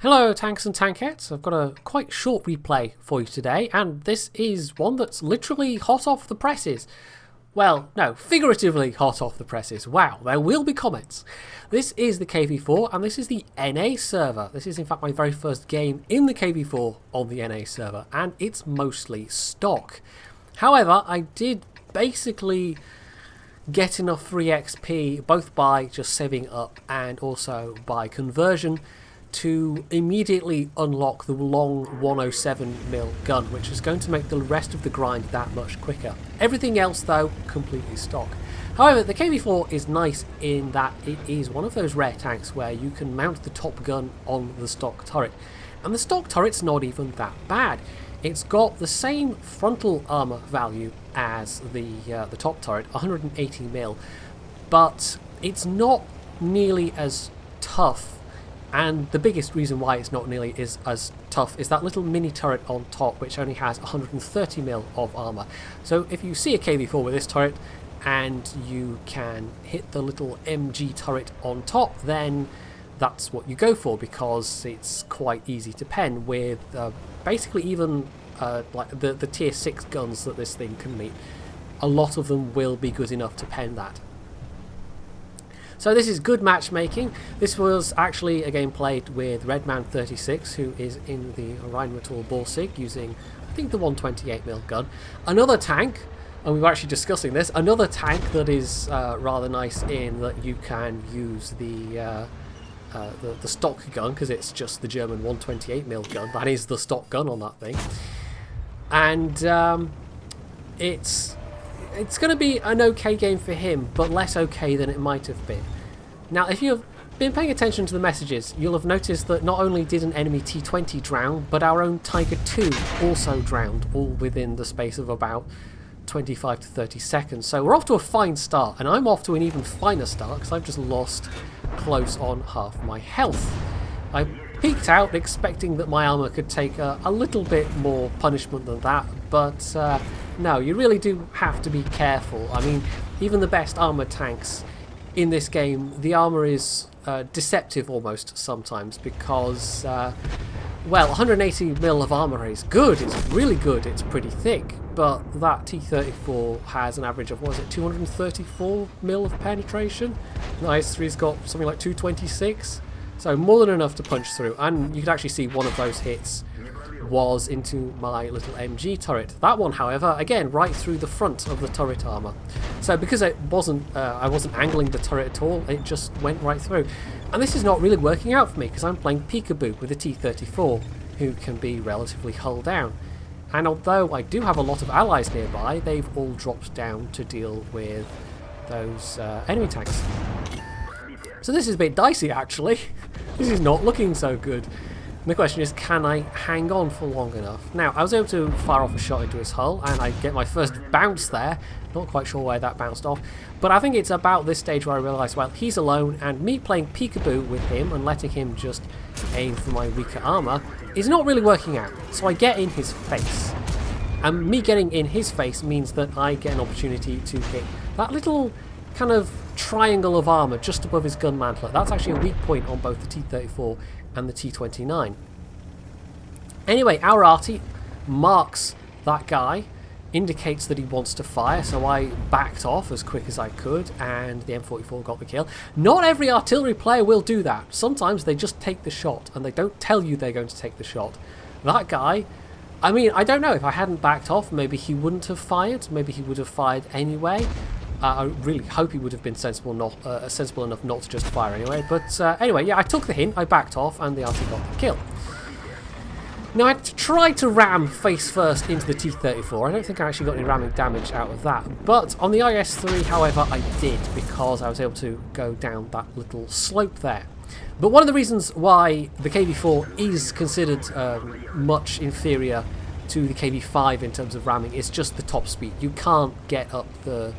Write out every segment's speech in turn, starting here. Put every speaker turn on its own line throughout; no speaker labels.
Hello tanks and tankettes, I've got a quite short replay for you today, and this is one that's literally hot off the presses. Well, no, figuratively hot off the presses. Wow, there will be comments. This is the KV-4 and this is the NA server. This is in fact my very first game in the KV-4 on the NA server, and it's mostly stock. However, I did basically get enough free XP, both by just saving up and also by conversion, to immediately unlock the long 107mm gun, which is going to make the rest of the grind that much quicker. Everything else though, completely stock. However, the KV-4 is nice in that it is one of those rare tanks where you can mount the top gun on the stock turret. And the stock turret's not even that bad. It's got the same frontal armor value as the top turret, 180mm, but it's not nearly as tough. And the biggest reason why it's not nearly as tough is that little mini turret on top, which only has 130mm of armor. So if you see a KV-4 with this turret and you can hit the little MG turret on top, then that's what you go for, because it's quite easy to pen with basically even like the tier 6 guns that this thing can meet. A lot of them will be good enough to pen that. So this is good matchmaking. This was actually a game played with Redman36, who is in the Rheinmetall Borsig using, I think, the 128mm gun. Another tank, and we were actually discussing this, another tank that is rather nice in that you can use the stock gun, because it's just the German 128mm gun. That is the stock gun on that thing. And it's going to be an okay game for him, but less okay than it might have been. Now, if you've been paying attention to the messages, you'll have noticed that not only did an enemy T20 drown, but our own Tiger 2 also drowned, all within the space of about 25 to 30 seconds. So we're off to a fine start, and I'm off to an even finer start, because I've just lost close on half my health. I peeked out expecting that my armour could take a little bit more punishment than that, but no, you really do have to be careful. I mean, even the best armoured tanks in this game, the armour is deceptive almost sometimes, because, well, 180mm of armour is good, it's really good, it's pretty thick, but that T34 has an average of, what is it, 234mm of penetration? The IS-3's got something like 226, so more than enough to punch through, and you could actually see one of those hits was into my little MG turret. That one, however, again, right through the front of the turret armor. So because it wasn't, I wasn't angling the turret at all, it just went right through. And this is not really working out for me, because I'm playing peekaboo with a T34, who can be relatively hull down. And although I do have a lot of allies nearby, they've all dropped down to deal with those enemy tanks. So this is a bit dicey, actually. This is not looking so good. And the question is, can I hang on for long enough? Now, I was able to fire off a shot into his hull, and I get my first bounce there. Not quite sure why that bounced off. But I think it's about this stage where I realise, well, he's alone, and me playing peekaboo with him and letting him just aim for my weaker armour is not really working out. So I get in his face. And me getting in his face means that I get an opportunity to hit that little kind of triangle of armour just above his gun mantlet. That's actually a weak point on both the T34 and the T29. Anyway, our arty marks that guy, indicates that he wants to fire, so I backed off as quick as I could, and the M44 got the kill. Not every artillery player will do that. Sometimes they just take the shot, and they don't tell you they're going to take the shot. That guy, I mean, I don't know, if I hadn't backed off, maybe he wouldn't have fired, maybe he would have fired anyway. I really hope he would have been sensible enough not to just fire anyway. But anyway, yeah, I took the hint, I backed off, and the arty got the kill. Now, I tried to ram face first into the T34. I don't think I actually got any ramming damage out of that. But on the IS-3, however, I did, because I was able to go down that little slope there. But one of the reasons why the KV-4 is considered much inferior to the KV-5 in terms of ramming is just the top speed. You can't get up the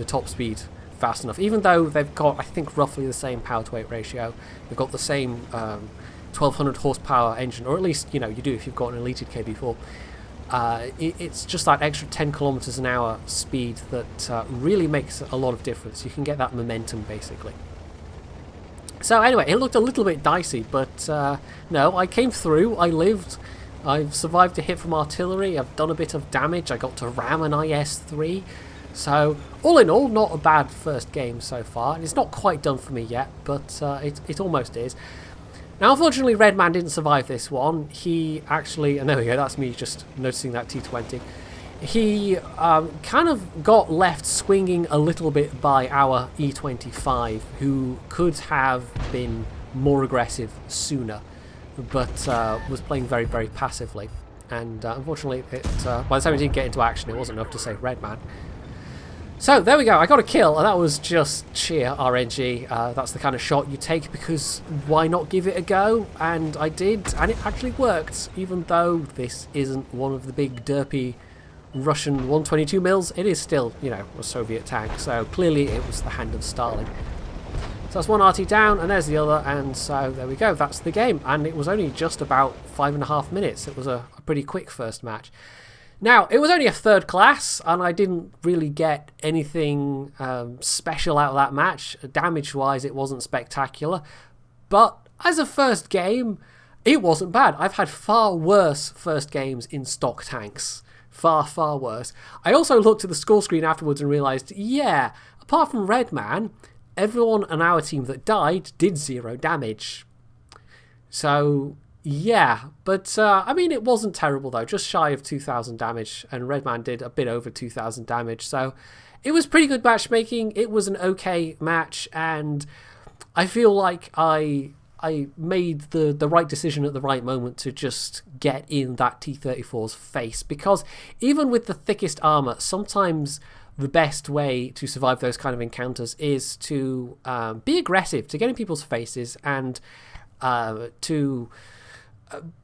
top speed fast enough, even though they've got, I think, roughly the same power to weight ratio. They've got the same 1200 horsepower engine, or at least, you know, you do if you've got an elated KV-4. It's just that extra 10 kilometers an hour speed that really makes a lot of difference. You can get that momentum, basically. So anyway, it looked a little bit dicey, but no, I came through, I lived, I've survived a hit from artillery, I've done a bit of damage, I got to ram an IS-3, so all in all, not a bad first game so far. It's not quite done for me yet, but it almost is. Now unfortunately Redman didn't survive this one. He actually, and there we go, that's me just noticing that T20. He kind of got left swinging a little bit by our E25, who could have been more aggressive sooner, but was playing very, very passively. And unfortunately, by the time he did get into action, it wasn't enough to save Redman. So there we go, I got a kill, and that was just sheer RNG. That's the kind of shot you take because why not give it a go? And I did, and it actually worked, even though this isn't one of the big derpy Russian 122 mils, it is still, you know, a Soviet tank, so clearly it was the hand of Stalin. So that's one RT down, and there's the other, and so there we go, that's the game, and it was only just about 5.5 minutes. It was a pretty quick first match. Now, it was only a third class, and I didn't really get anything special out of that match. Damage-wise, it wasn't spectacular, but as a first game, it wasn't bad. I've had far worse first games in stock tanks. Far, far worse. I also looked at the score screen afterwards and realised, yeah, apart from Redman, everyone on our team that died did 0 damage. So, yeah. But, I mean, it wasn't terrible, though. Just shy of 2,000 damage, and Redman did a bit over 2,000 damage. So, it was pretty good matchmaking. It was an okay match, and I feel like I made the right decision at the right moment to just get in that T-34's face, because even with the thickest armour, sometimes the best way to survive those kind of encounters is to be aggressive, to get in people's faces and to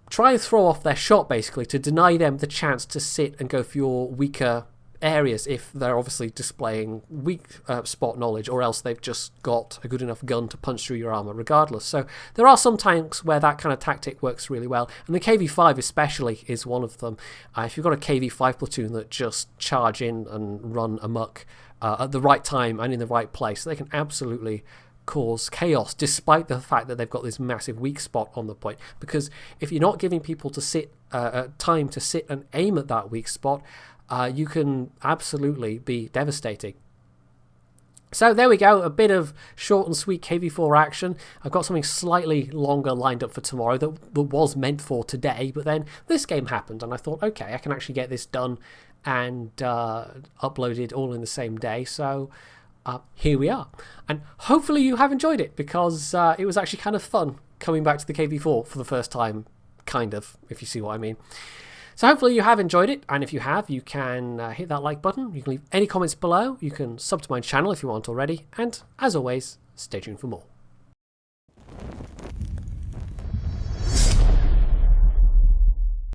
try and throw off their shot, basically, to deny them the chance to sit and go for your weaker areas if they're obviously displaying weak spot knowledge, or else they've just got a good enough gun to punch through your armour regardless. So there are some tanks where that kind of tactic works really well, and the KV-5 especially is one of them. If you've got a KV-5 platoon that just charge in and run amok at the right time and in the right place, they can absolutely cause chaos, despite the fact that they've got this massive weak spot on the point. Because if you're not giving people to sit time to sit and aim at that weak spot, you can absolutely be devastating. So there we go, a bit of short and sweet KV-4 action. I've got something slightly longer lined up for tomorrow that was meant for today, but then this game happened and I thought, okay, I can actually get this done and uploaded all in the same day. So here we are. And hopefully you have enjoyed it, because it was actually kind of fun coming back to the KV-4 for the first time, kind of, if you see what I mean. So hopefully you have enjoyed it, and if you have, you can hit that like button, you can leave any comments below, you can sub to my channel if you aren't already, and as always, stay tuned for more.